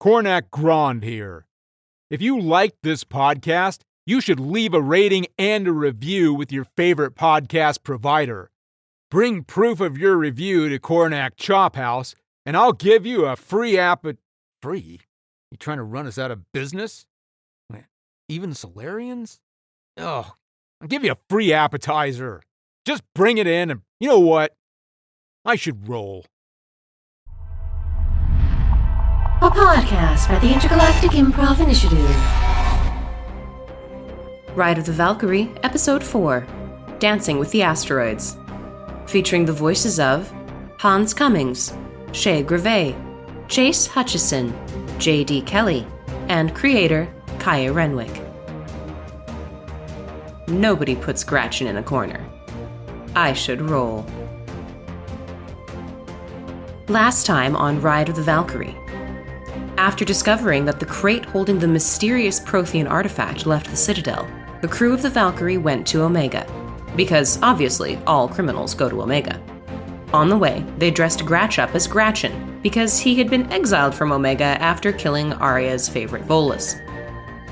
Cornac Grand here. If you liked this podcast, you should leave a rating and a review with your favorite podcast provider. Bring proof of your review to Cornac Chop House, and I'll give you a free Free? You trying to run us out of business? Even Solarians? Oh, I'll give you a free appetizer. Just bring it in, and you know what? I should roll. A podcast by the Intergalactic Improv Initiative. Ride of the Valkyrie, Episode 4, Dancing with the Asteroids. Featuring the voices of Hans Cummings, Shay Grové, Chase Hutchison, J.D. Kelly, and creator Kaya Renwick. Nobody puts Gratch in a corner. I should roll. Last time on Ride of the Valkyrie. After discovering that the crate holding the mysterious Prothean artifact left the Citadel, the crew of the Valkyrie went to Omega, because obviously all criminals go to Omega. On the way, they dressed Gratch up as Gratchen, because he had been exiled from Omega after killing Arya's favorite Volus.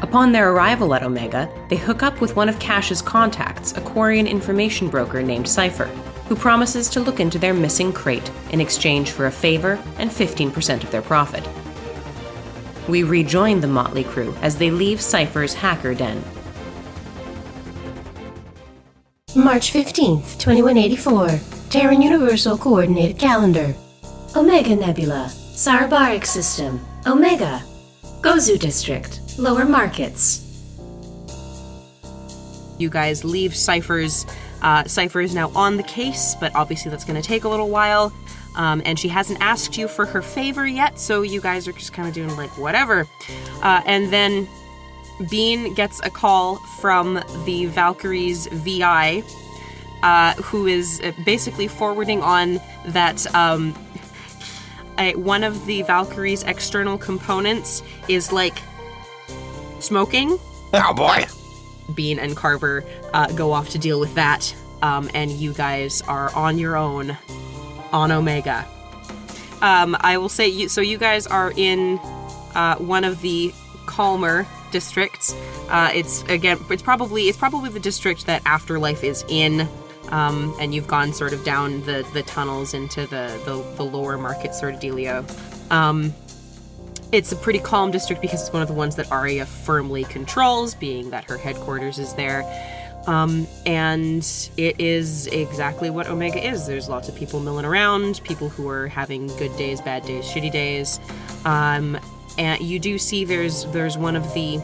Upon their arrival at Omega, they hook up with one of Kache's contacts, a Quarian information broker named Cypher, who promises to look into their missing crate in exchange for a favor and 15% of their profit. We rejoin the motley crew as they leave Cypher's hacker den. March 15th, 2184. Terran Universal Coordinated Calendar. Omega Nebula. Sarabaric System. Omega. Gozu District. Lower Markets. You guys leave Cypher's. Cypher is now on the case, but obviously that's going to take a little while. And she hasn't asked you for her favor yet, so you guys are just kind of doing like whatever. And then Bean gets a call from the Valkyrie's VI, who is basically forwarding on that one of the Valkyrie's external components is like smoking. Oh boy! Bean and Carver go off to deal with that, and you guys are on your own on Omega. I will say, you guys are in one of the calmer districts. It's probably the district that Afterlife is in, and you've gone sort of down the tunnels into the lower market sort of dealio. It's a pretty calm district because it's one of the ones that Arya firmly controls, being that her headquarters is there. And it is exactly what Omega is. There's lots of people milling around, people who are having good days, bad days, shitty days. And you do see there's one of the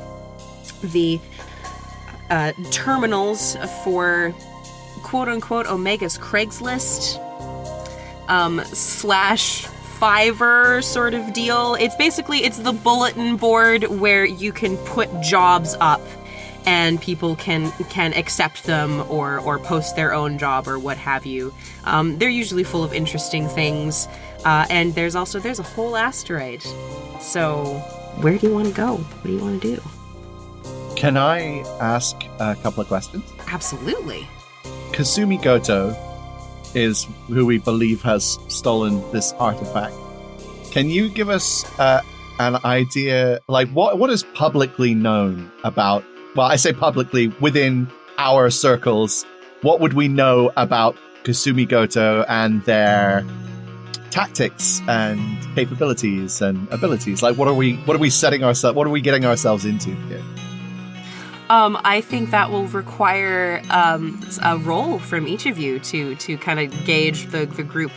terminals for quote-unquote Omega's Craigslist / Fiverr sort of deal. It's the bulletin board where you can put jobs up and people can accept them or post their own job or what have you. They're usually full of interesting things. And there's a whole asteroid. So where do you want to go? What do you want to do? Can I ask a couple of questions? Absolutely. Kasumi Goto is who we believe has stolen this artifact. Can you give us an idea, like what is publicly known about, well, I say publicly, within our circles, what would we know about Kasumi Goto and their tactics and capabilities and abilities? Like, what are we getting ourselves into here? I think that will require a roll from each of you to kind of gauge the group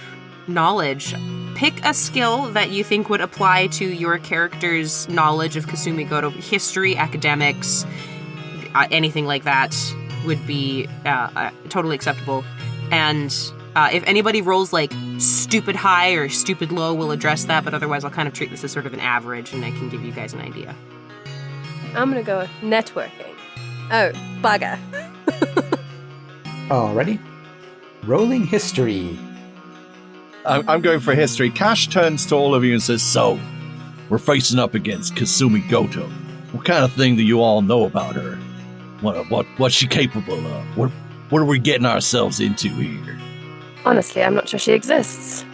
knowledge. Pick a skill that you think would apply to your character's knowledge of Kasumi Goto. History, academics, anything like that would be totally acceptable. And if anybody rolls like stupid high or stupid low, we'll address that. But otherwise, I'll kind of treat this as sort of an average, and I can give you guys an idea. I'm going to go with networking. Oh, bugger. Alrighty. Rolling history. I'm going for history. Kache turns to all of you and says, "So, we're facing up against Kasumi Goto. What kind of thing do you all know about her? What's she capable of? What are we getting ourselves into here?" Honestly, I'm not sure she exists.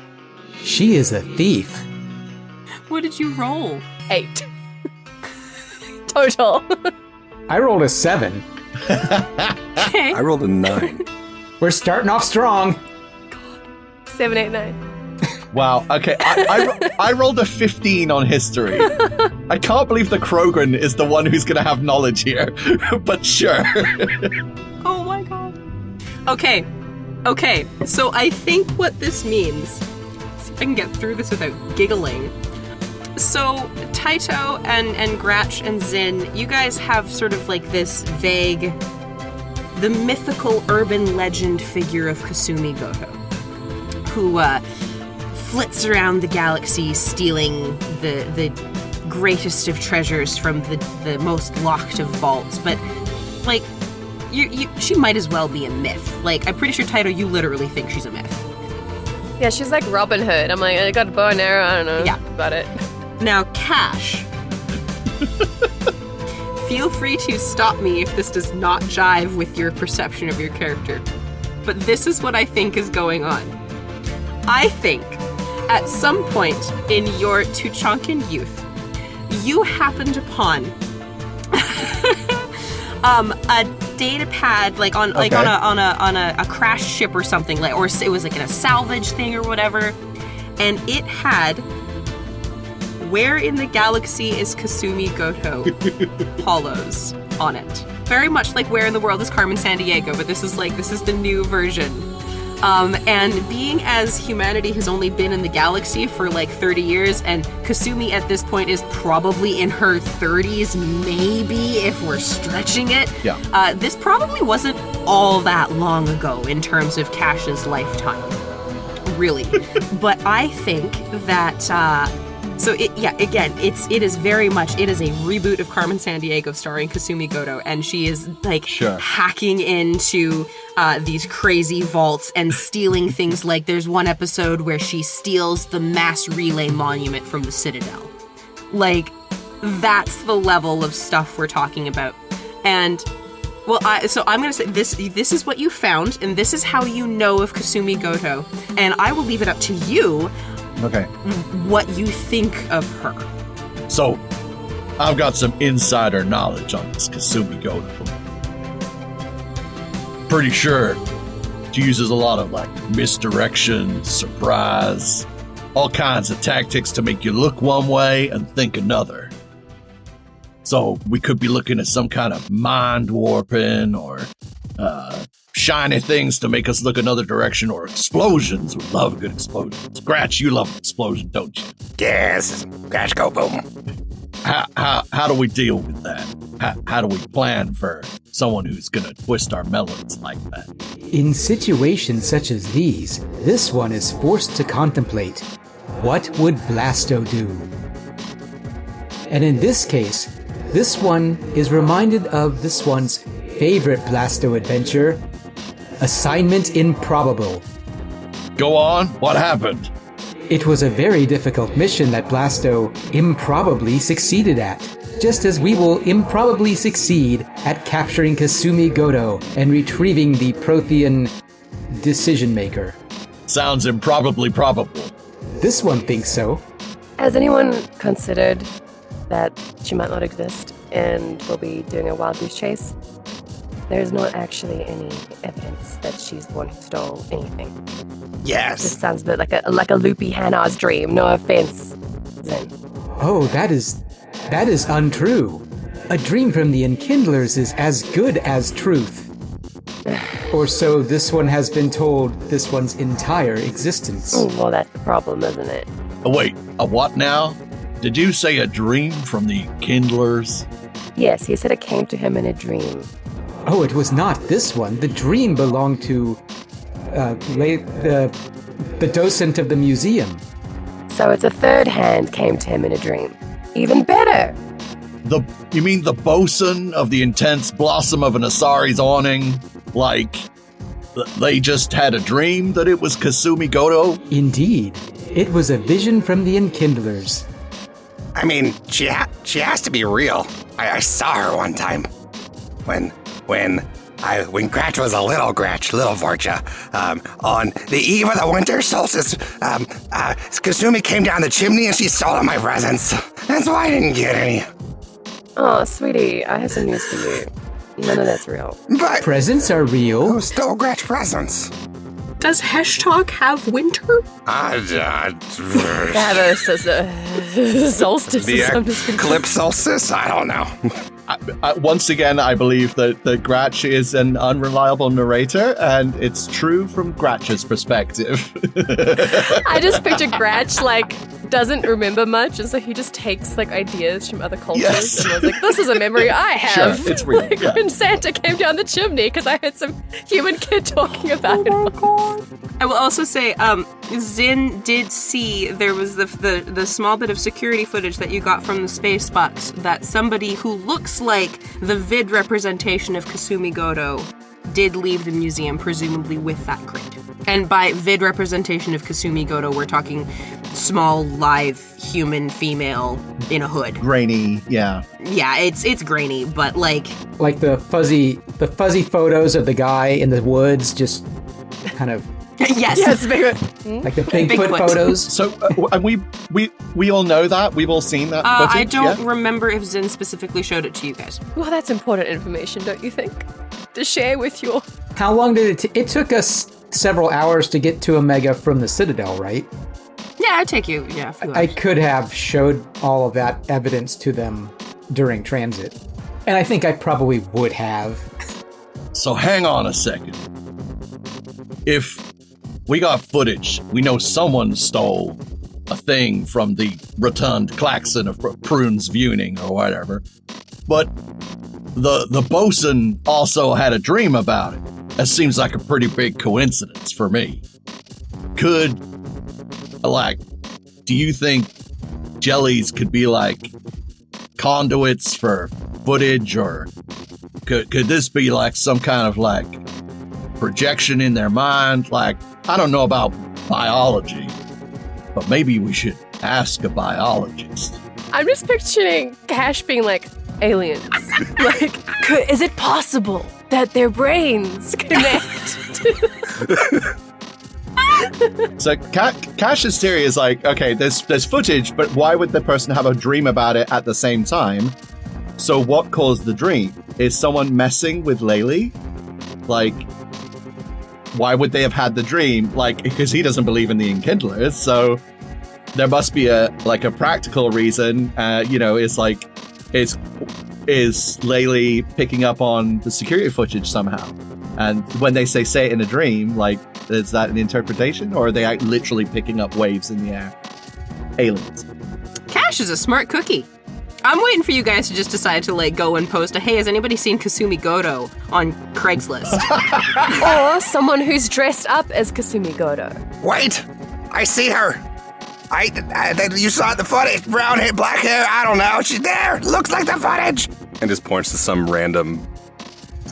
She is a thief. What did you roll? 8. Total. I rolled a 7. Okay. I rolled a 9. We're starting off strong. 7, 8, 9. Wow. Okay. I rolled a 15 on history. I can't believe the Krogan is the one who's going to have knowledge here, but sure. Oh my god. Okay. So I think what this means, see if I can get through this without giggling. So Titoh and Gratch and Zyn, you guys have sort of like this vague, the mythical urban legend figure of Kasumi Goto, who flits around the galaxy stealing the greatest of treasures from the most locked of vaults. But, like, she might as well be a myth. Like, I'm pretty sure, Titoh, you literally think she's a myth. Yeah, she's like Robin Hood. I'm like, I got a bow and arrow, I don't know about it. Now, Kache, feel free to stop me if this does not jive with your perception of your character. But this is what I think is going on. I think at some point in your Tuchankan youth, you happened upon a data pad, like on a crash ship or something, like, or it was like in a salvage thing or whatever, and it had "Where in the galaxy is Kasumi Goto?" hollows on it. Very much like "Where in the world is Carmen Sandiego?" But this is the new version. And being as humanity has only been in the galaxy for like 30 years, and Kasumi at this point is probably in her 30s, maybe, if we're stretching it. Yeah. This probably wasn't all that long ago in terms of Kache's lifetime, really. But I think that, it is very much, it is a reboot of Carmen Sandiego starring Kasumi Goto, and she is like hacking into these crazy vaults and stealing things. Like there's one episode where she steals the mass relay monument from the Citadel. Like, that's the level of stuff we're talking about. And well, I'm going to say this is what you found, and this is how you know of Kasumi Goto, and I will leave it up to you. Okay. What you think of her. So, I've got some insider knowledge on this Kasumi Goto. Pretty sure she uses a lot of, like, misdirection, surprise, all kinds of tactics to make you look one way and think another. So, we could be looking at some kind of mind warping or shiny things to make us look another direction, or explosions. We love good explosions. Gratch, you love an explosion, don't you? Yes, Gratch go boom. How do we deal with that? How do we plan for someone who's gonna twist our melons like that? In situations such as these, this one is forced to contemplate, what would Blasto do? And in this case, this one is reminded of this one's favorite Blasto adventure, Assignment Improbable. Go on, what happened? It was a very difficult mission that Blasto improbably succeeded at, just as we will improbably succeed at capturing Kasumi Goto and retrieving the Prothean decision maker. Sounds improbably probable. This one thinks so. Has anyone considered that she might not exist and we'll be doing a wild goose chase? There's not actually any evidence that she's the one who stole anything. Yes. This sounds a bit like a loopy Hannah's dream. No offense, Zen. Oh, that is untrue. A dream from the Enkindlers is as good as truth. Or so this one has been told this one's entire existence. Oh, well, that's the problem, isn't it? Oh, wait, a what now? Did you say a dream from the Kindlers? Yes, he said it came to him in a dream. Oh, it was not this one. The dream belonged to the docent of the museum. So it's a third hand came to him in a dream. Even better! You mean the bosun of the intense blossom of an Asari's awning? Like, they just had a dream that it was Kasumi Goto? Indeed. It was a vision from the Enkindlers. I mean, she has to be real. I saw her one time. When when Gratch was a little Vorcha, on the eve of the winter solstice, Kasumi came down the chimney and she stole my presents. That's why I didn't get any. Oh, sweetie, I have some news for you. None of that's real. But Presents are real. who stole Gratch presents? Does Heshtalk have winter? Have a solstice The or some description. eclipse solstice? I don't know. Once again, I believe that Gratch is an unreliable narrator, and it's true from Gratch's perspective. I just picture Gratch, like, doesn't remember much, and so he just takes, like, ideas from other cultures. Yes. And was like, this is a memory I have. Sure, it's real. Like, Yeah. when Santa came down the chimney, because I heard some human kid talking about it. I will also say, Zin did see there was the small bit of security footage that you got from the space box that somebody who looks like the vid representation of Kasumi Goto did leave the museum, presumably with that crate. And by vid representation of Kasumi Goto, we're talking small, live, human female in a hood. Grainy, yeah. Yeah, it's grainy, but like Like the fuzzy photos of the guy in the woods, just kind of yes. Yes, bigger. like the Bigfoot Bigfoot. photos. So, and we all know that. We've all seen that I footage. don't yeah? remember if Zin specifically showed it to you guys. Well, that's important information, don't you think? To share with your... How long did it took us several hours to get to Omega from the Citadel, right? Yeah, it'd take you, a few I hours. could have showed all of that evidence to them during transit. And I think I probably would have. So hang on a second. If we got footage, we know someone stole a thing from the rotund klaxon of Prune's viewing or whatever, but the bosun also had a dream about it. That seems like a pretty big coincidence for me. Do you think jellies could be like conduits for footage, or could this be like some kind of like projection in their mind? Like, I don't know about biology, but maybe we should ask a biologist. I'm just picturing Kache being like, aliens. Like, is it possible that their brains connect? So Kache's theory is like, okay, there's footage, but why would the person have a dream about it at the same time? So what caused the dream? Is someone messing with Laylee? Like, why would they have had the dream? Like, because he doesn't believe in the Enkindlers, so there must be a practical reason. It's like, is Laylee picking up on the security footage somehow? And when they say it in a dream, like, is that an interpretation, or are they literally picking up waves in the air? Aliens. Kache is a smart cookie. I'm waiting for you guys to just decide to like go and post a, hey, has anybody seen Kasumi Goto on Craigslist? Or someone who's dressed up as Kasumi Goto. Wait! I see her! You saw the footage. Brown hair, black hair, I don't know. She's there! Looks like the footage! And just points to some random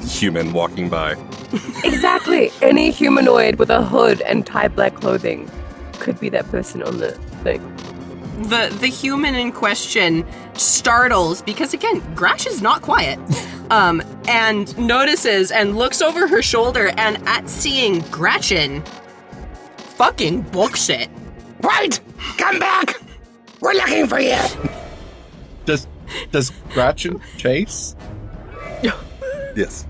human walking by. Exactly. Any humanoid with a hood and tie black clothing could be that person on the thing. The human in question startles because again, Gratch is not quiet. And notices and looks over her shoulder and at seeing Gretchen fucking books it. Wait! Come back! We're looking for you! Does Gretchen chase? Yes.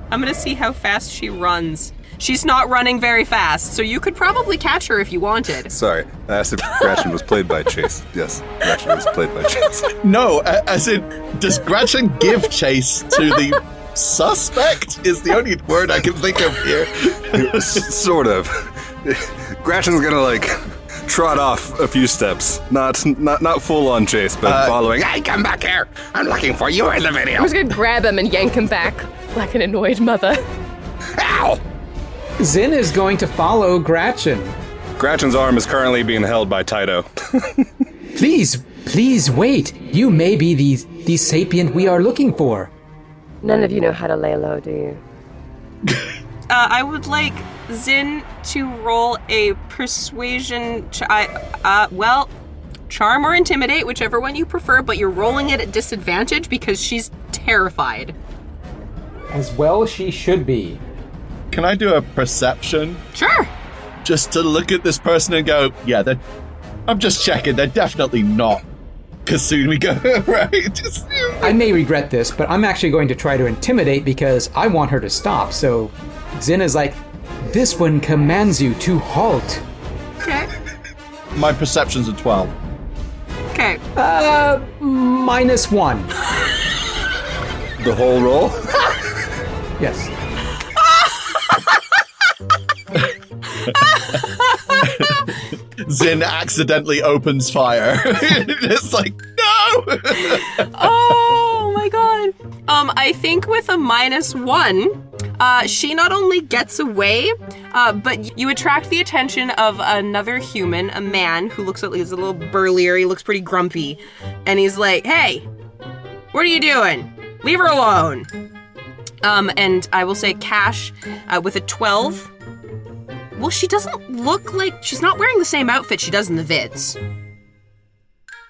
I'm gonna see how fast she runs. She's not running very fast, so you could probably catch her if you wanted. Sorry, I asked if Gretchen was played by Chase. Yes, Gretchen was played by Chase. No, as in, does Gretchen give chase to the suspect? Is the only word I can think of here. Sort of. Gretchen's gonna like trot off a few steps, not full on chase, but following. Hey, come back here! I'm looking for you in the video! I'm just gonna grab him and yank him back like an annoyed mother. Ow! Zin is going to follow Gretchen. Gretchen's arm is currently being held by Titoh. Please wait. You may be the sapient we are looking for. None of you know how to lay low, do you? I would like Zin to roll a persuasion, charm or intimidate, whichever one you prefer, but you're rolling it at disadvantage because she's terrified. As well she should be. Can I do a perception? Sure. Just to look at this person and go, yeah, I'm just checking. They're definitely not Kasumi go, right? I may regret this, but I'm actually going to try to intimidate because I want her to stop. So Zin is like, this one commands you to halt. Okay. My perception's a 12. Okay. -1. The whole roll? Yes. Zin accidentally opens fire. It's like, no! Oh my god. I think with a -1, she not only gets away, but you attract the attention of another human, a man who looks at least a little burlier, he looks pretty grumpy, and he's like, hey, what are you doing? Leave her alone. And I will say Kache, with a 12, well, she doesn't look like, she's not wearing the same outfit she does in the vids.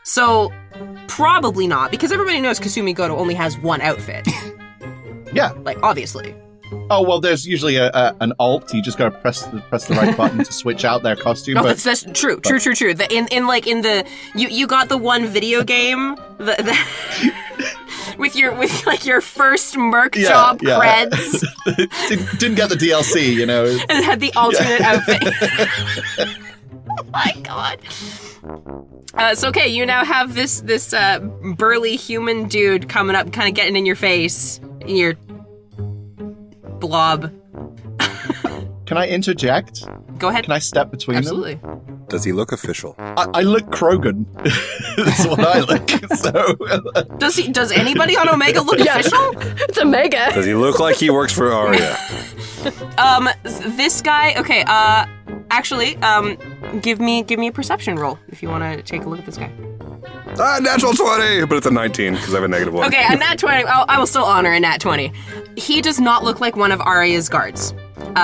So, probably not, because everybody knows Kasumi Goto only has one outfit. Yeah. Like, obviously. Oh, well, there's usually an alt. You just gotta press the right button to switch out their costume. No, but, that's true. You got the one video game, with your first merc job creds. Didn't get the DLC, you know. And it had the alternate outfit. Oh my god. So okay, you now have this burly human dude coming up, kind of getting in your face, in your blob. Can I interject? Go ahead. Can I step between Absolutely. them? Does he look official? I look Krogan. That's what I look. So Does anybody on Omega look official? It's Omega. Does he look like he works for Arya? This guy. Okay. Actually, give me a perception roll if you want to take a look at this guy. Natural 20, but it's a 19 because I have a -1. Okay, a nat 20. I will still honor a nat 20. He does not look like one of Arya's guards.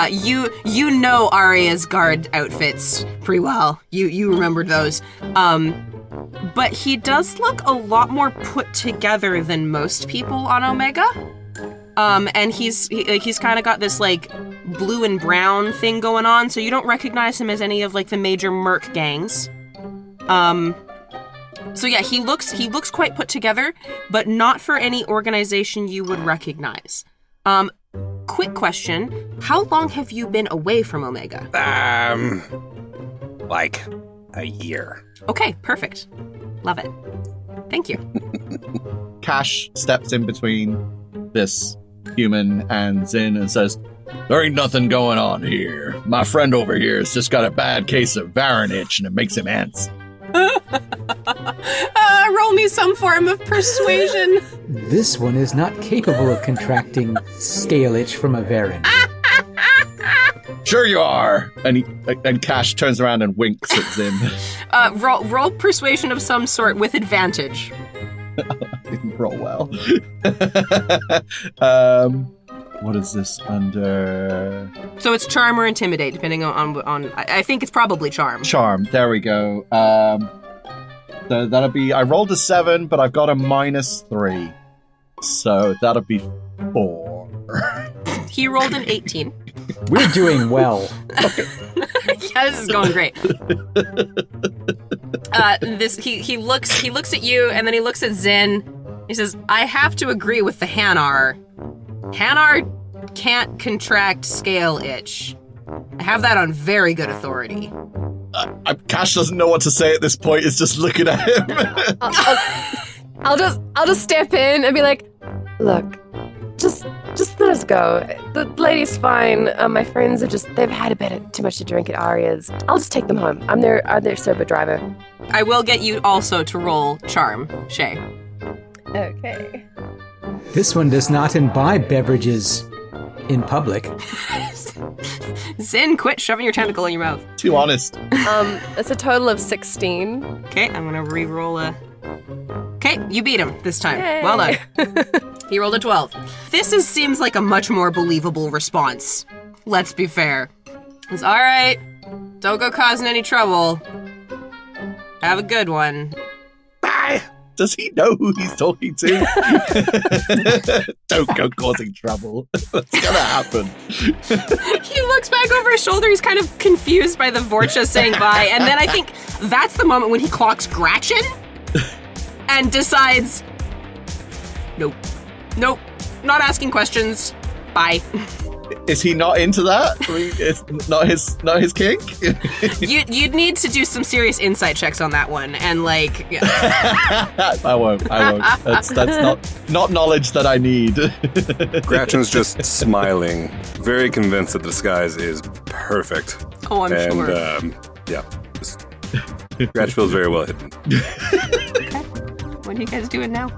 You know Arya's guard outfits pretty well. You remembered those. But he does look a lot more put together than most people on Omega. And he's kind of got this like blue and brown thing going on, so you don't recognize him as any of like the major merc gangs. So yeah, he looks quite put together, but not for any organization you would recognize. Quick question, how long have you been away from Omega? Like a year. Okay, perfect. Love it. Thank you. Kache steps in between this human and Zin and says, there ain't nothing going on here. My friend over here has just got a bad case of Varan itch and it makes him antsy. Roll me some form of persuasion. This one is not capable of contracting scale itch from a Varan. Sure you are. And Kache turns around and winks at Zin. Roll persuasion of some sort with advantage. Didn't roll well. What is this under? So it's charm or intimidate, depending on I think it's probably charm. Charm. There we go. So that'll be. I rolled a 7, but I've got a -3, so that'll be 4. He rolled an 18. We're doing well. Yeah, this is going great. He looks at you, and then he looks at Zin. He says, "I have to agree with the Hanar. Hanar can't contract scale itch. I have that on very good authority." Kache doesn't know what to say at this point. He's just looking at him. I'll just step in and be like, look, just let us go. The lady's fine. My friends they've had a bit too much to drink at Arya's. I'll just take them home. I'm their sober driver. I will get you also to roll charm, Shay. Okay. This one does not imbibe beverages in public. Zin, quit shoving your tentacle in your mouth. Too honest. It's a total of 16. Okay, I'm gonna re-roll a... Okay, you beat him this time. Yay. Well done. He rolled a 12. This seems like a much more believable response. Let's be fair. It's alright. Don't go causing any trouble. Have a good one. Bye. Does he know who he's talking to? Don't go causing trouble. That's gonna happen. He looks back over his shoulder. He's kind of confused by the Vorcha saying bye. And then I think that's the moment when he clocks Gratch in and decides, nope, not asking questions. Bye. Is he not into that? I mean, it's not his kink. You'd need to do some serious insight checks on that one, and like. Yeah. I won't. That's not knowledge that I need. Gratchen's just smiling, very convinced that the disguise is perfect. Oh, I'm sure. And Gratch feels very well hidden. Okay. What are you guys doing now?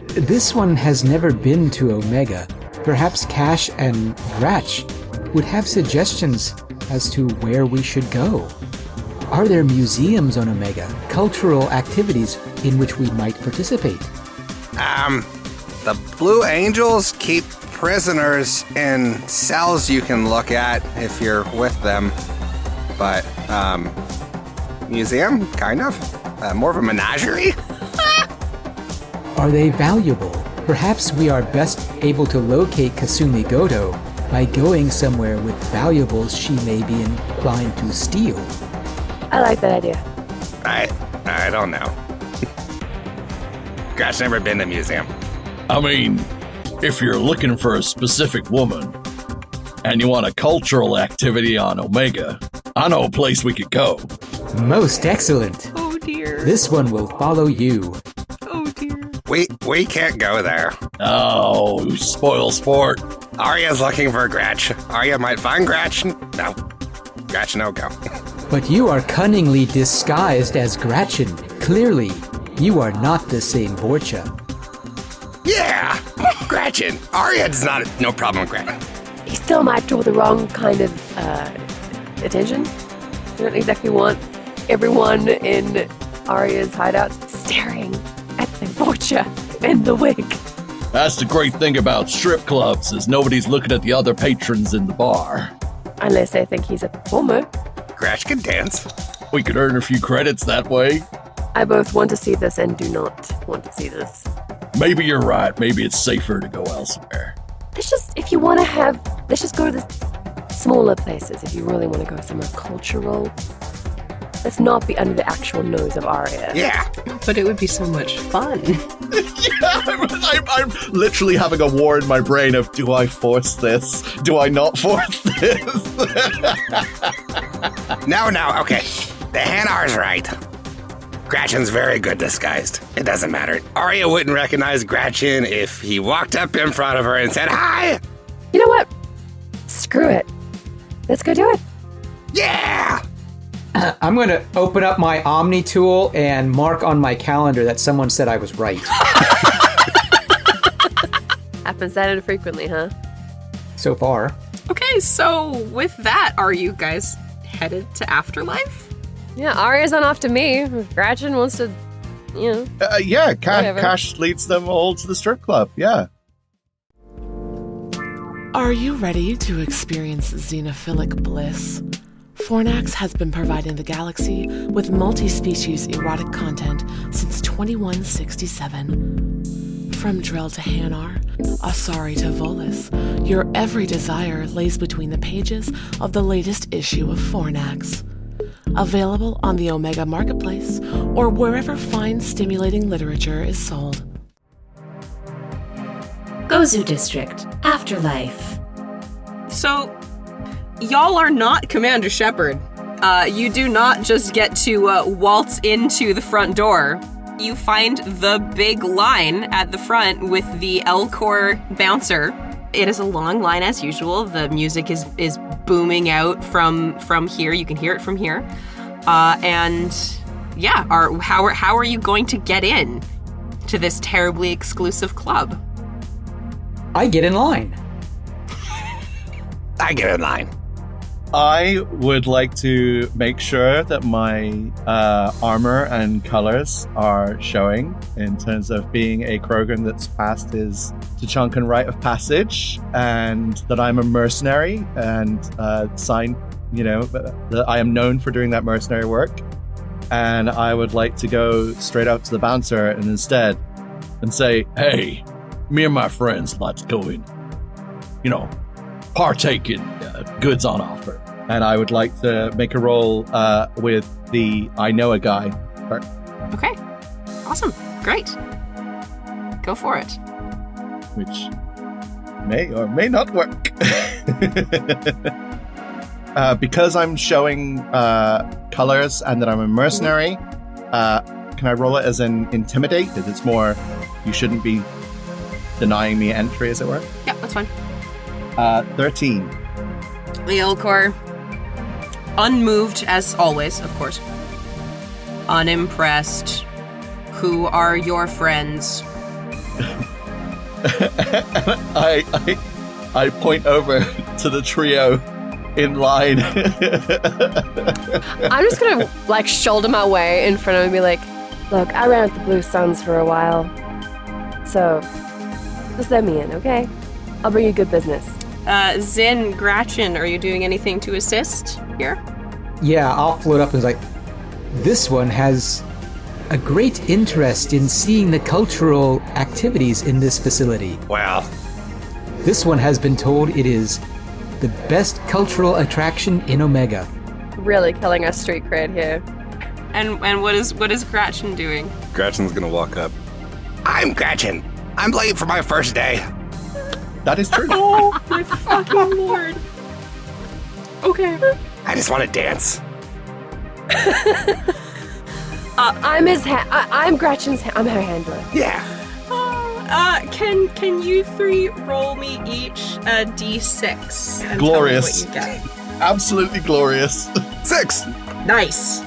This one has never been to Omega. Perhaps Kache and Gratch would have suggestions as to where we should go. Are there museums on Omega, cultural activities in which we might participate? The Blue Angels keep prisoners in cells you can look at if you're with them. But, museum, kind of? More of a menagerie? Are they valuable? Perhaps we are best able to locate Kasumi Goto by going somewhere with valuables she may be inclined to steal. I like that idea. I don't know. Gratch never been to a museum. I mean, if you're looking for a specific woman and you want a cultural activity on Omega, I know a place we could go. Most excellent. Oh dear. This one will follow you. Oh dear. We can't go there. Oh, spoil sport. Arya's looking for Gratch. Arya might find Gratch. No. Gratch, no go. But you are cunningly disguised as Gratchen. Clearly, you are not the same Vorcha. Yeah! Gratchen. Arya's no problem with Gratchen. He still might draw the wrong kind of attention. You don't exactly want everyone in Arya's hideouts staring at the Vorcha and the wig. That's the great thing about strip clubs, is nobody's looking at the other patrons in the bar. Unless they think he's a performer. Gratch can dance. We could earn a few credits that way. I both want to see this and do not want to see this. Maybe you're right. Maybe it's safer to go elsewhere. Let's just go to the smaller places if you really want to go somewhere cultural. Let's not be under the actual nose of Arya. Yeah. But it would be so much fun. I'm literally having a war in my brain of, do I force this? Do I not force this? No, okay. The Hanar's right. Gratchen's very good disguised. It doesn't matter. Arya wouldn't recognize Gratchen if he walked up in front of her and said, "Hi!" You know what? Screw it. Let's go do it. Yeah! I'm going to open up my Omni tool and mark on my calendar that someone said I was right. Happens that infrequently, huh? So far. Okay, so with that, are you guys headed to Afterlife? Yeah, Arya's on off to me. If Gratchen wants to, Yeah, whatever. Kache leads them all to the strip club, yeah. Are you ready to experience xenophilic bliss? Fornax has been providing the galaxy with multi-species erotic content since 2167. From Drell to Hanar, Asari to Volus, your every desire lays between the pages of the latest issue of Fornax. Available on the Omega Marketplace or wherever fine, stimulating literature is sold. Gozu District, Afterlife. So, y'all are not Commander Shepard. You do not just get to waltz into the front door. You find the big line at the front with the Elcor bouncer. It is a long line as usual. The music is booming out from here. You can hear it from here. How are you going to get in to this terribly exclusive club? I get in line. I get in line. I would like to make sure that my armor and colors are showing in terms of being a Krogan that's passed his Tuchankan rite of passage, and that I'm a mercenary and that I am known for doing that mercenary work. and I would like to go straight up to the bouncer and say, hey, me and my friends like to go in, partake in goods on offer. And I would like to make a roll with the I know a guy part. Okay. Awesome. Great. Go for it. Which may or may not work. Because I'm showing colors and that I'm a mercenary, can I roll it as an intimidate? Because it's more, you shouldn't be denying me entry, as it were. Yeah, that's fine. 13. The Elcor, unmoved as always, of course. Unimpressed. Who are your friends? I point over to the trio in line. I'm just gonna shoulder my way in front of him and be like, look, I ran with the Blue Suns for a while, so just let me in, okay? I'll bring you good business. Zyn, Gratchen, are you doing anything to assist here? Yeah, I'll float up and this one has a great interest in seeing the cultural activities in this facility. Well, this one has been told it is the best cultural attraction in Omega. Really killing our street cred here. And what is Gratchen doing? Gratchen's gonna walk up. I'm Gretchen. I'm late for my first day. That is true. Oh, my fucking lord. Okay. I just want to dance. I'm Gretchen's. I'm her handler. Yeah. Can you three roll me each a d6? And Glorious. tell me what you get. Absolutely glorious. 6. Nice.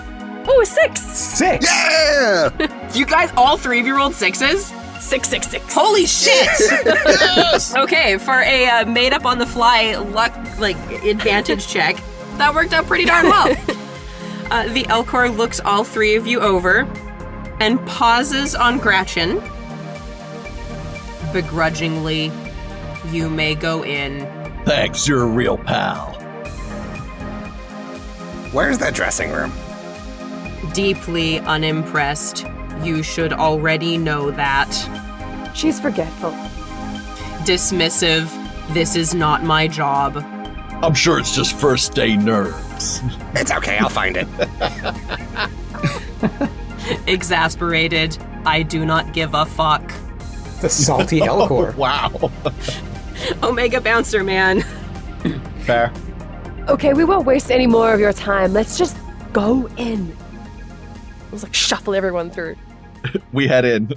Oh, 6. 6! Yeah. You guys, all three of you rolled 6s? 6, 6, 6. Holy shit! Yes. Okay, for a made up on the fly luck advantage check, that worked out pretty darn well. The Elcor looks all three of you over and pauses on Gratchen. Begrudgingly, you may go in. Thanks, you're a real pal. Where's the dressing room? Deeply unimpressed. You should already know that. She's forgetful. Dismissive. This is not my job. I'm sure it's just first day nerves. It's okay, I'll find it. Exasperated. I do not give a fuck. The salty Elcor. Wow. Omega Bouncer, man. Fair. Okay, we won't waste any more of your time. Let's just go in. I was shuffle everyone through. We head in.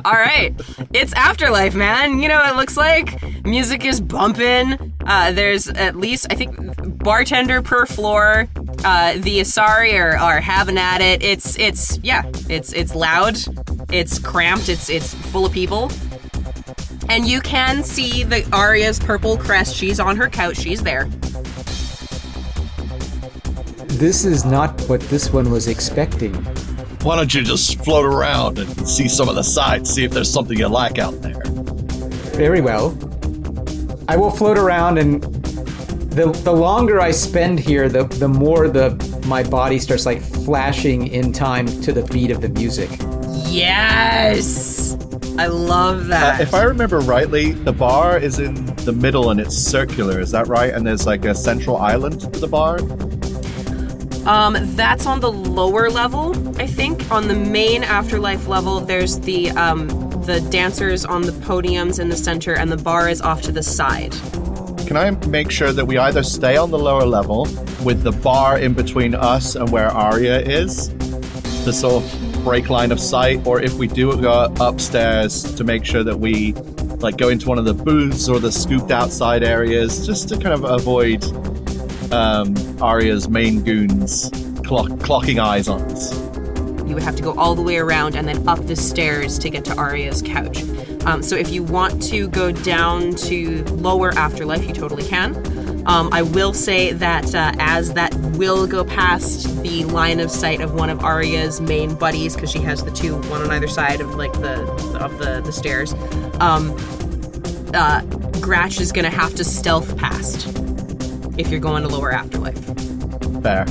All right. It's Afterlife, man. You know what it looks like? Music is bumping. There's at least, I think, bartender per floor. The Asari are having at it. It's loud. It's cramped. It's full of people. And you can see the Arya's purple crest. She's on her couch. She's there. This is not what this one was expecting. Why don't you just float around and see some of the sights, see if there's something you like out there. Very well. I will float around, and the longer I spend here, the more my body starts flashing in time to the beat of the music. Yes! I love that. If I remember rightly, the bar is in the middle and it's circular, is that right? And there's a central island to the bar? That's on the lower level, I think. On the main Afterlife level, there's the dancers on the podiums in the center, and the bar is off to the side. Can I make sure that we either stay on the lower level with the bar in between us and where Arya is, to sort of break line of sight, or if we do go upstairs, to make sure that we go into one of the booths or the scooped outside areas, just to kind of avoid Arya's main goons clocking eyes on us. You would have to go all the way around and then up the stairs to get to Arya's couch. So if you want to go down to lower Afterlife, you totally can. I will say that as that will go past the line of sight of one of Arya's main buddies, because she has the two, one on either side of the stairs, Gratch is going to have to stealth past if you're going to lower Afterlife. Fair.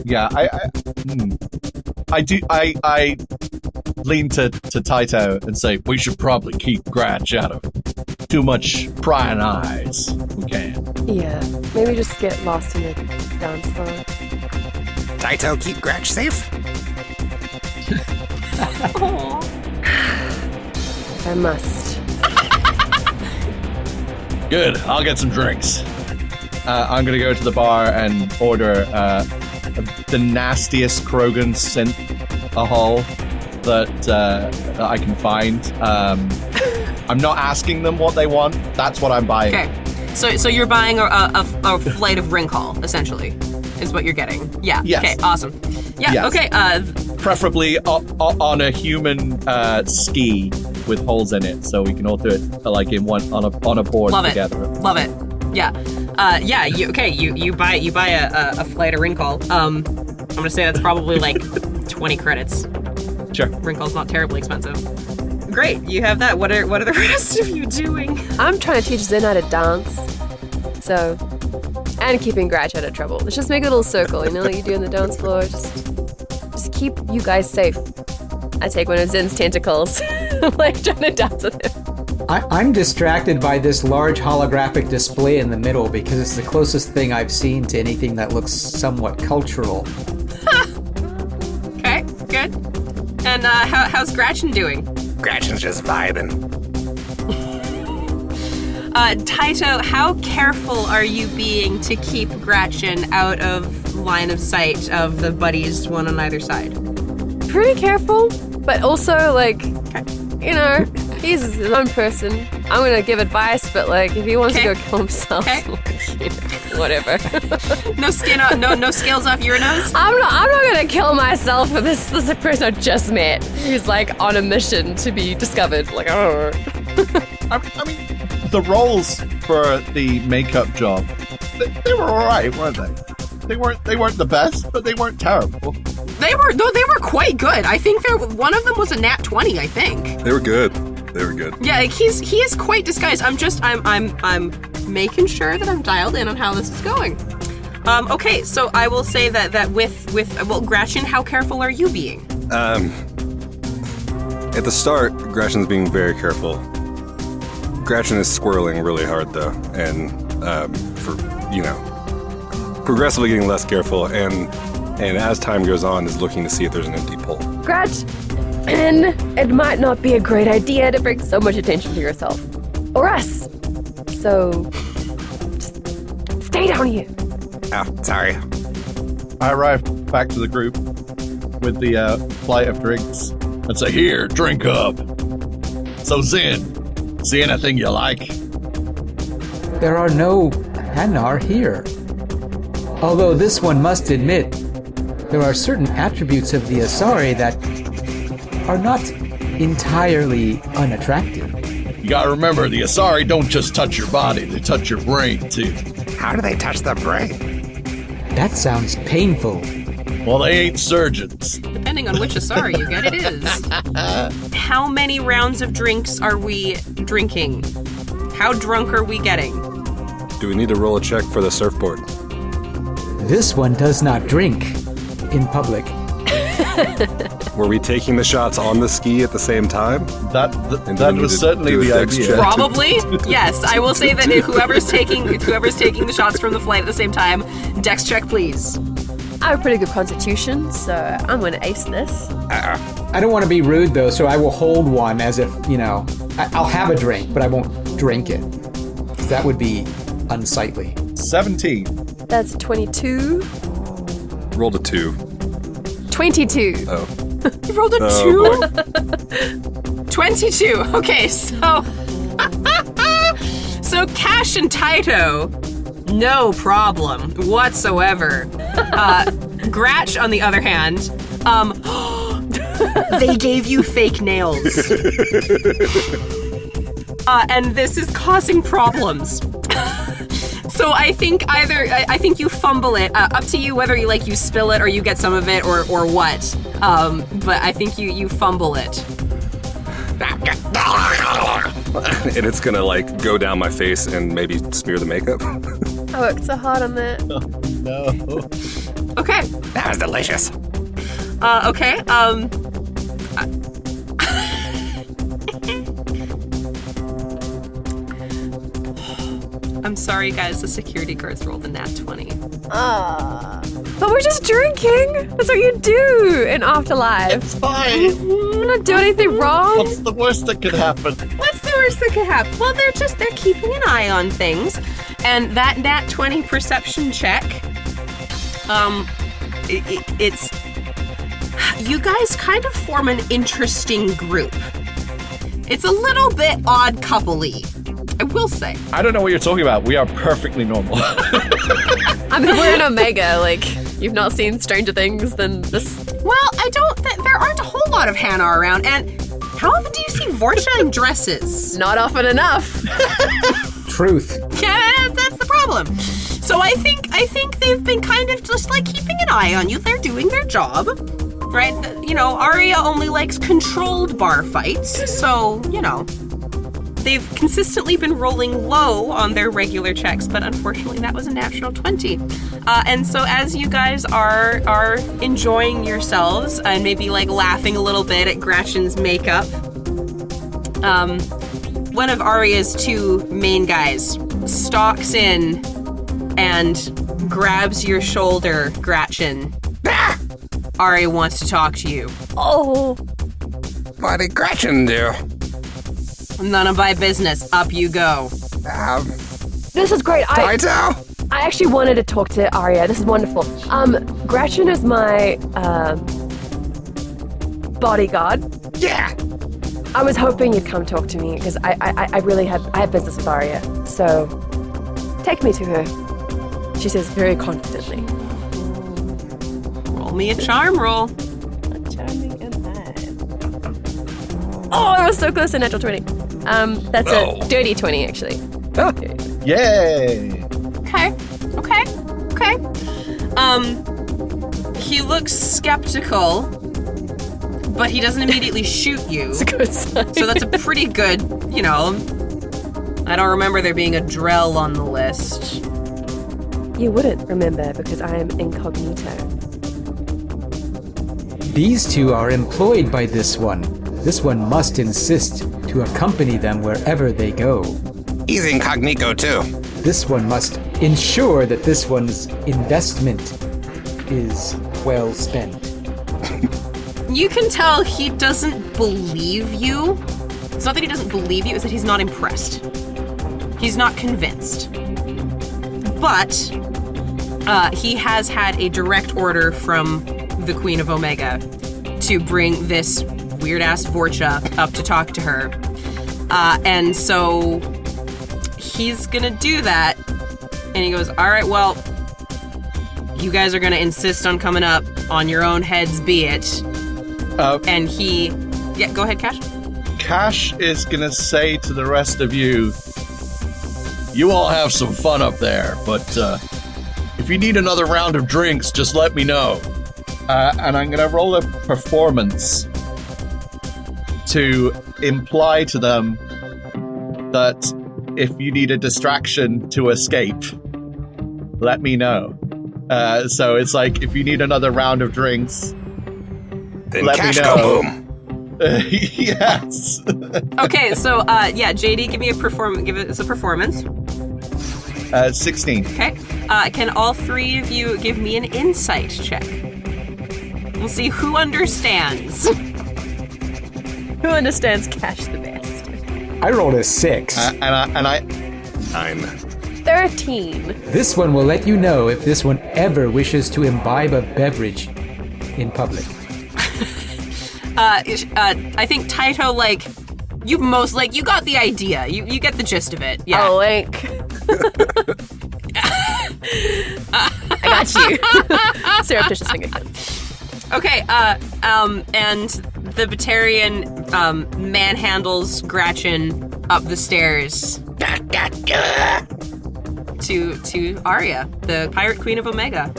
Yeah, I lean to Titoh and say, we should probably keep Gratch out of too much prying eyes. We can. Yeah, maybe just get lost in the dance floor. Titoh, keep Gratch safe. I must. Good, I'll get some drinks. I'm gonna go to the bar and order the nastiest Krogan synth hole that I can find. I'm not asking them what they want. That's what I'm buying. Okay, so you're buying a flight of ring call, essentially, is what you're getting. Yeah. Yes. Okay. Awesome. Yeah. Yes. Okay. Preferably on a human ski with holes in it, so we can all do it like in one on a board together. Love it. Yeah. Yeah. You buy a flight of ring call. I'm gonna say that's probably like 20 credits. Sure. Ring call's not terribly expensive. Great. You have that. What are the rest of you doing? I'm trying to teach Zen how to dance. So, and keeping Gratch out of trouble. Let's just make a little circle, you know, like you do on the dance floor. Just keep you guys safe. I take one of Zen's tentacles, like trying to dance with him. I'm distracted by this large holographic display in the middle because it's the closest thing I've seen to anything that looks somewhat cultural. Okay, good. And how's Gratchen doing? Gratchen's just vibing. Titoh, how careful are you being to keep Gratchen out of line of sight of the buddies, one on either side? Pretty careful, but also, like, you know, he's his own person. I'm gonna give advice, but like, if he wants to go kill himself, like, you know, whatever. No scales off your nose? I'm not gonna kill myself for this is a person I just met who's like on a mission to be discovered. Like, oh. I mean, the roles for the makeup job, they were all right, weren't they? They weren't the best, but they weren't terrible. They were quite good. I think one of them was a nat 20. I think They were good. Yeah, like he is quite disguised. I'm making sure that I'm dialed in on how this is going. Okay, so I will say that with Gratchen, how careful are you being? At the start, Gratchen's being very careful. Gratchen is squirreling really hard though, and progressively getting less careful, and as time goes on, is looking to see if there's an empty pole. Gratch, and it might not be a great idea to bring so much attention to yourself. Or us. So, just stay down here. Oh, sorry. I arrived back to the group with the flight of drinks and say, here, drink up. So Zen, see anything you like? There are no Hanar here. Although this one must admit, there are certain attributes of the Asari that are not entirely unattractive. You gotta remember, the Asari don't just touch your body, they touch your brain too. How do they touch the brain? That sounds painful. Well, they ain't surgeons. Depending on which Asari you get, it is. How many rounds of drinks are we drinking? How drunk are we getting? Do we need to roll a check for the surfboard? This one does not drink in public. Were we taking the shots on the ski at the same time? That was certainly the idea. Probably, yes. I will say that whoever's taking the shots from the flight at the same time, dex check, please. I have a pretty good constitution, so I'm going to ace this. I don't want to be rude, though, so I will hold one as if, I'll have a drink, but I won't drink it. That would be unsightly. 17. That's 22. Rolled a 2. 22. Oh. You rolled a 2? 22. Okay, so... So Kache and Titoh, no problem whatsoever. Gratch, on the other hand, they gave you fake nails. And this is causing problems. So I think you fumble it. Up to you whether you spill it or you get some of it or what. But I think you fumble it. And it's gonna go down my face and maybe smear the makeup. I worked so hard on that. Oh, no. Okay. That was delicious. Okay. I'm sorry, guys. The security guards rolled a nat 20. But we're just drinking. That's what you do in Afterlife. It's fine. We're not doing anything wrong. What's the worst that could happen? What's the worst that could happen? Well, they're keeping an eye on things. And that nat 20 perception check, it's... You guys kind of form an interesting group. It's a little bit odd couple-y, I will say. I don't know what you're talking about. We are perfectly normal. I mean, we're in Omega. Like, you've not seen stranger things than this. Well, there aren't a whole lot of Hanar around, and how often do you see Vorcha in dresses? Not often enough. Truth. Yeah, that's the problem. So I think they've been kind of just like keeping an eye on you. They're doing their job, right? You know, Arya only likes controlled bar fights, so, you know, they've consistently been rolling low on their regular checks, but unfortunately that was a natural 20. And so as you guys are enjoying yourselves and maybe like laughing a little bit at Gratchen's makeup, one of Arya's two main guys stalks in and grabs your shoulder, Gratchen. Arya wants to talk to you. Oh. What did Gretchen do? None of my business. Up you go. This is great. Titoh? I actually wanted to talk to Arya. This is wonderful. Gretchen is my bodyguard. Yeah. I was hoping you'd come talk to me because I really have business with Arya. So take me to her. She says very confidently. Roll me a charm roll. Charming and fine. Oh, I was so close to natural 20. That's a dirty 20 actually. Ah, yay! Okay. He looks skeptical, but he doesn't immediately shoot you. It's a good sign. So that's a pretty good, you know. I don't remember there being a Drell on the list. You wouldn't remember because I am incognito. These two are employed by this one. This one must insist to accompany them wherever they go. He's incognito too. This one must ensure that this one's investment is well spent. You can tell he doesn't believe you. It's not that he doesn't believe you, it's that he's not impressed. He's not convinced. But he has had a direct order from the Queen of Omega to bring this weird-ass Vorcha up to talk to her. And so he's gonna do that. And he goes, all right, well, you guys are gonna insist on coming up. On your own heads be it. And he... Yeah, go ahead, Kache. Kache is gonna say to the rest of you, you all have some fun up there, but if you need another round of drinks, just let me know. And I'm gonna roll a performance to imply to them that if you need a distraction to escape, let me know. So it's like, if you need another round of drinks, Then let Kache me go know. boom. Yes. Okay, so, yeah, JD, give us a performance. 16. Okay. Can all three of you give me an insight check? We'll see who understands. Who understands Kache the best? I rolled a 6. And I 9. 13. This one will let you know if this one ever wishes to imbibe a beverage in public. I think Titoh, you got the idea. You get the gist of it. Yeah. Oh, Link. I got you. Surreptitious finger guns. Okay, and the Batarian manhandles Gratchen up the stairs to Arya, the Pirate Queen of Omega.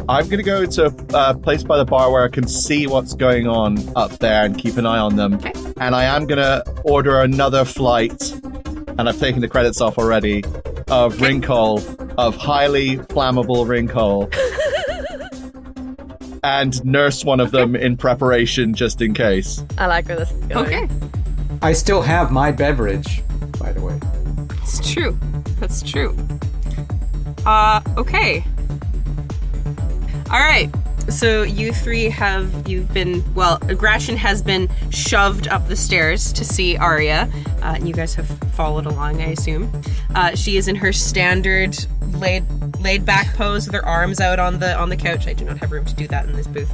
I'm going to go to a place by the bar where I can see what's going on up there and keep an eye on them. Okay. And I am going to order another flight, and I've taken the credits off already, of ring coal, of highly flammable ring coal. and nurse one of them in preparation just in case. I like where this is going. Okay. I still have my beverage, by the way. It's true. That's true. Okay. All right. So you three Gratchen has been shoved up the stairs to see Arya. And you guys have followed along, I assume. She is in her standard laid back pose with her arms out on the couch. I do not have room to do that in this booth.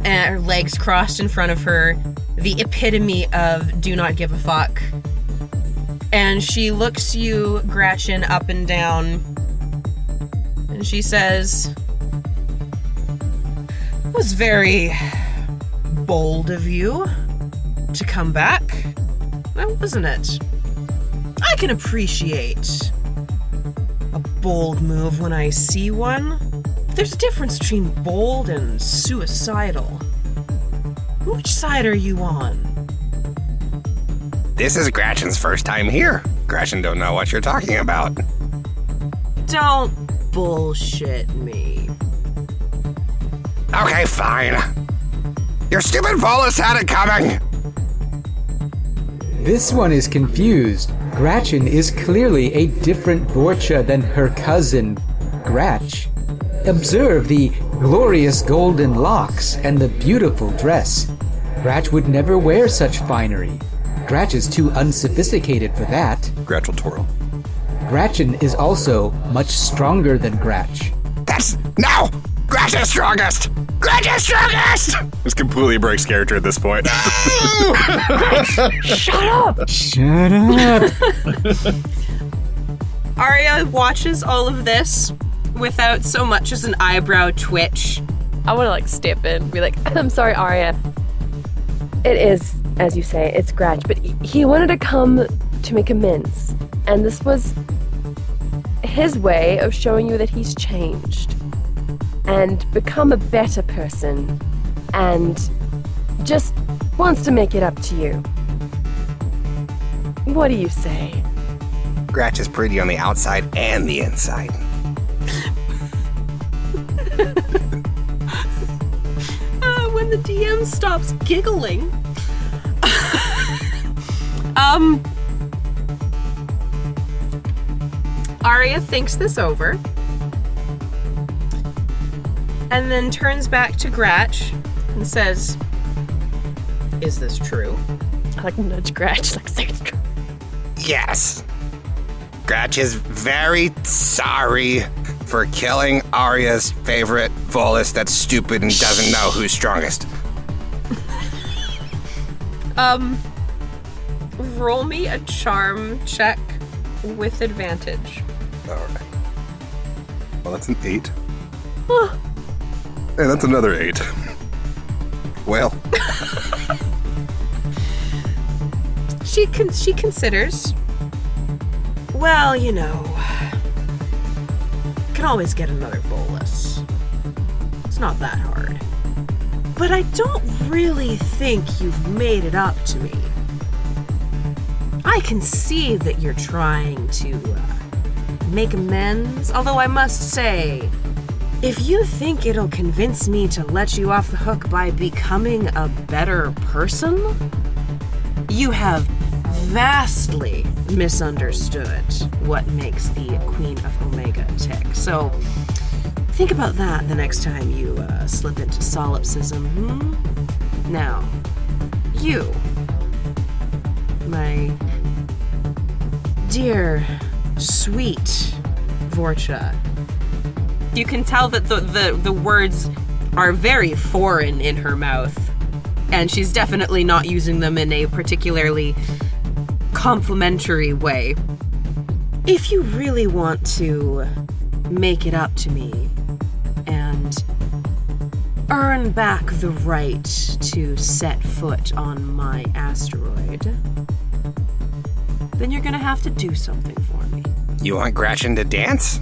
And her legs crossed in front of her. The epitome of do not give a fuck. And she looks you, Gratchen, up and down. And she says, "It was very bold of you to come back, now wasn't it? I can appreciate a bold move when I see one. But there's a difference between bold and suicidal. Which side are you on?" This is Gratchen's first time here. Gratchen don't know what you're talking about. Don't bullshit me. Okay, fine. Your stupid Volus had it coming. This one is confused. Gratchen is clearly a different Vorcha than her cousin, Gratch. Observe the glorious golden locks and the beautiful dress. Gratch would never wear such finery. Gratch is too unsophisticated for that. Gratch will twirl. Gratchen is also much stronger than Gratch. No! Gratch is strongest! Gratch is strongest! This completely breaks character at this point. Shut up! Shut up! Arya watches all of this without so much as an eyebrow twitch. I want to step in and be like, "I'm sorry, Arya. It is, as you say, it's Gratch, but he wanted to come to make amends. And this was his way of showing you that he's changed and become a better person and just wants to make it up to you. What do you say?" Gratch is pretty on the outside and the inside. When the DM stops giggling. Arya thinks this over and then turns back to Gratch and says, "Is this true?" I nudge Gratch, say it's true. Yes. Gratch is very sorry for killing Arya's favorite Volus that's stupid and doesn't know who's strongest. Roll me a charm check with advantage. Alright. Well, that's an 8. And that's another 8. Well. She considers. Well, can always get another bolus. It's not that hard. But I don't really think you've made it up to me. I can see that you're trying to make amends, although I must say, if you think it'll convince me to let you off the hook by becoming a better person, you have vastly misunderstood what makes the Queen of Omega tick. So think about that the next time you slip into solipsism. Now, you, my dear, sweet Vorcha. You can tell that the words are very foreign in her mouth, and she's definitely not using them in a particularly complimentary way. If you really want to make it up to me and earn back the right to set foot on my asteroid, then you're gonna have to do something for me. You want Gratchen to dance?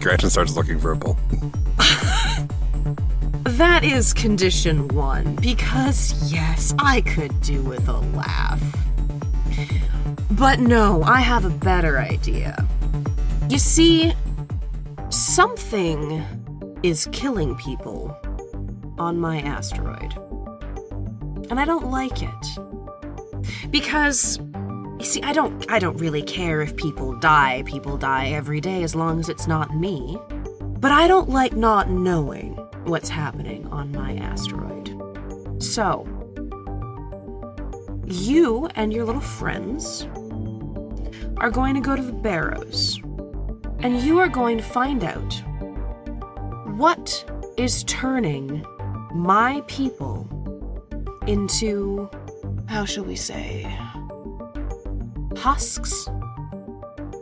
Gratchen starts looking for a bowl. That is condition 1, because yes, I could do with a laugh. But no, I have a better idea. You see, something is killing people on my asteroid. And I don't like it. Because, you see, I don't really care if people die. People die every day as long as it's not me. But I don't like not knowing what's happening on my asteroid. So, you and your little friends are going to go to the Barrows, and you are going to find out what is turning my people into, how shall we say, husks?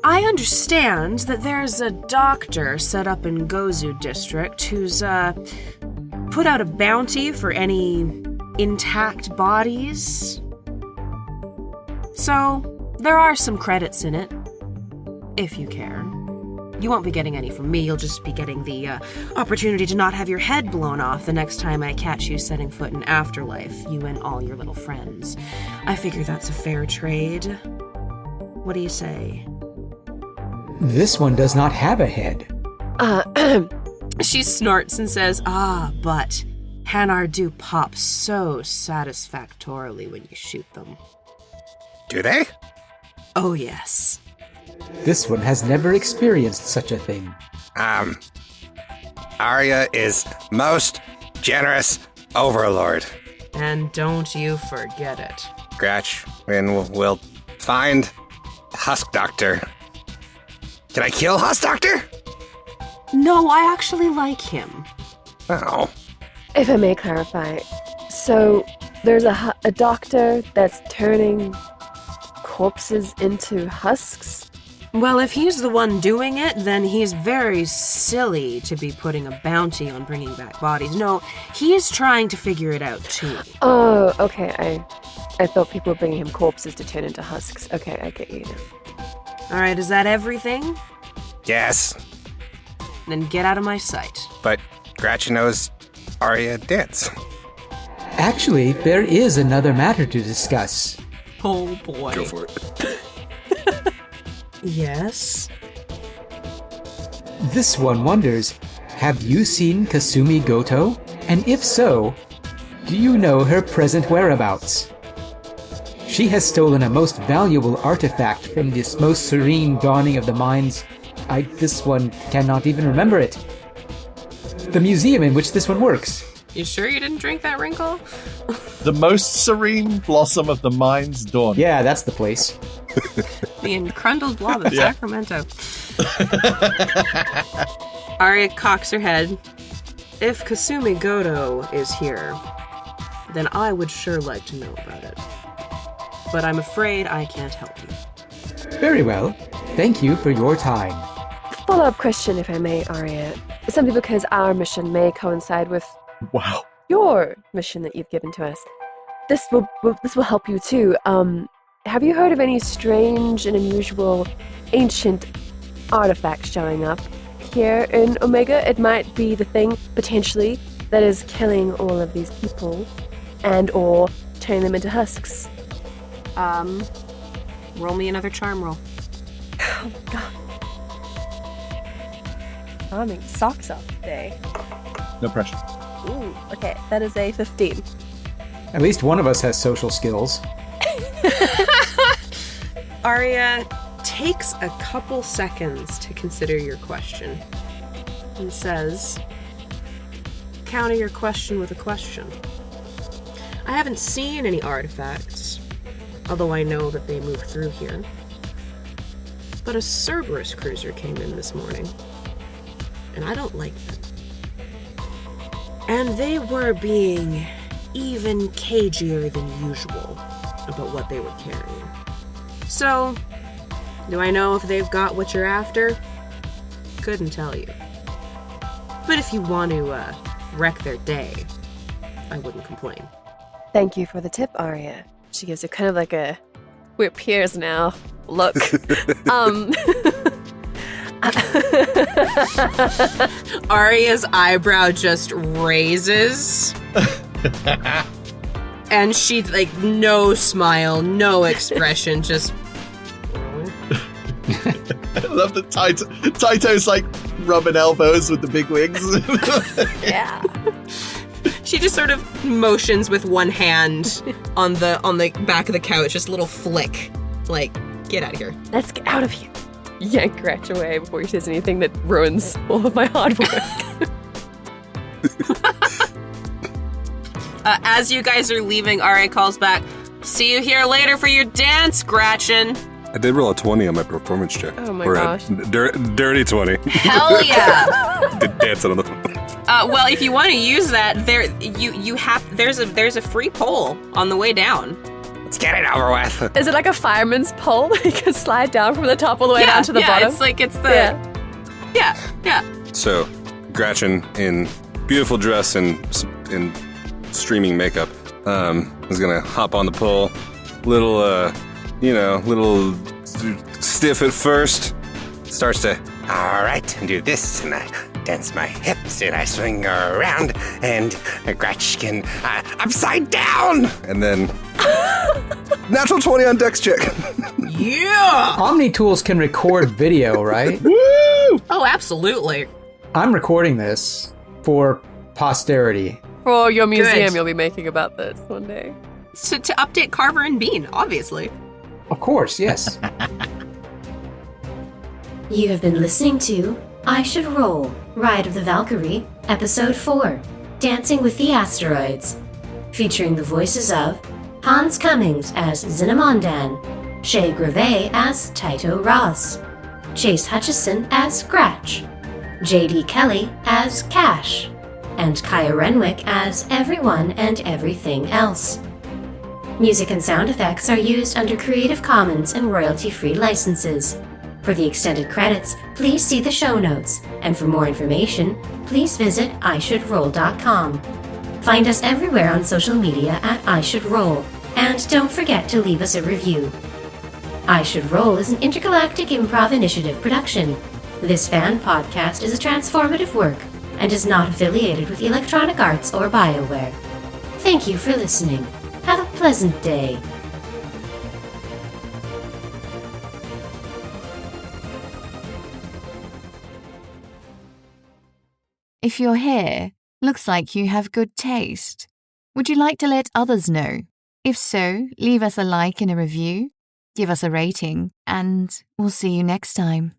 I understand that there's a doctor set up in Gozu district who's put out a bounty for any intact bodies. So, there are some credits in it, if you care. You won't be getting any from me, you'll just be getting the opportunity to not have your head blown off the next time I catch you setting foot in Afterlife, you and all your little friends. I figure that's a fair trade. What do you say? This one does not have a head. She snorts and says, but Hanar do pop so satisfactorily when you shoot them. Do they? Oh, yes. This one has never experienced such a thing. Arya is most generous overlord. And don't you forget it. Gratch, and we'll find Husk Doctor. Can I kill Husk Doctor? No, I actually like him. Oh. If I may clarify, so there's a doctor that's turning corpses into husks? Well, if he's the one doing it, then he's very silly to be putting a bounty on bringing back bodies. No, he's trying to figure it out, too. Oh, okay. I thought people were bringing him corpses to turn into husks. Okay, I get you now. All right, is that everything? Yes. Then get out of my sight. But Gratch knows Arya dance. Actually, there is another matter to discuss. Oh, boy. Go for it. Yes? This one wonders, have you seen Kasumi Goto? And if so, do you know her present whereabouts? She has stolen a most valuable artifact from this most serene dawning of the minds. This one cannot even remember it. The museum in which this one works. You sure you didn't drink that wrinkle? The most serene blossom of the mind's dawn. Yeah, that's the place. The encrundled blob of Sacramento. Arya cocks her head. If Kasumi Goto is here, then I would sure like to know about it. But I'm afraid I can't help you. Very well. Thank you for your time. Follow-up question, if I may, Arya. Simply because our mission may coincide with your mission that you've given to us. This will help you too. Have you heard of any strange and unusual ancient artifacts showing up here in Omega? It might be the thing, potentially, that is killing all of these people and or turning them into husks. Roll me another charm roll. Oh, God. Charming socks off today. No pressure. Ooh, okay, that is a 15. At least one of us has social skills. Arya takes a couple seconds to consider your question and says, counter your question with a question. I haven't seen any artifacts, although I know that they move through here. But a Cerberus cruiser came in this morning, and I don't like them. And they were being even cagier than usual about what they were carrying. So, do I know if they've got what you're after? Couldn't tell you. But if you want to wreck their day, I wouldn't complain. Thank you for the tip, Arya. She gives it kind of like a, we're peers now look. Arya's eyebrow just raises. And she, like, no smile, no expression, just... love that Tito's like rubbing elbows with the big wigs. Yeah. She just sort of motions with one hand on the back of the couch, just a little flick. Like, get out of here. Let's get out of here. Yank Gratch away before he says anything that ruins all of my hard work. As you guys are leaving, Ari calls back, "See you here later for your dance, Gratchen." I did roll a 20 on my performance check. Oh my or gosh. A dirty 20. Hell yeah! Did dance it on the. Well, if you want to use that, there's a free pole on the way down. Let's get it over with. Is it like a fireman's pole that you can slide down from the top all the way down to the bottom? It's the... Yeah. So, Gratchen, in beautiful dress and in streaming makeup, is gonna hop on the pole. Little stiff at first. Starts to, all right, and do this, and I dance my hips, and I swing around, and Gratch can, upside down! And then, natural 20 on Dex check. Yeah! Omni tools can record video, right? Woo! Oh, absolutely. I'm recording this for posterity. For your museum Good. you'll be making about this one day. To update Carver and Bean, obviously. Of course, yes. You have been listening to I Should Roll, Ride of the Valkyrie, Episode 4, Dancing with the Asteroids, featuring the voices of Hans Cummings as Zynamondan, Shay Grové as Titoh Raas, Chase Hutchison as Gratch, J.D. Kelly as Kache, and Kaya Renwick as everyone and everything else. Music and sound effects are used under Creative Commons and royalty-free licenses. For the extended credits, please see the show notes, and for more information, please visit ishouldroll.com. Find us everywhere on social media at ishouldroll, and don't forget to leave us a review. I Should Roll is an Intergalactic Improv Initiative production. This fan podcast is a transformative work and is not affiliated with Electronic Arts or BioWare. Thank you for listening. Have a pleasant day. If you're here, looks like you have good taste. Would you like to let others know? If so, leave us a like and a review, give us a rating, and we'll see you next time.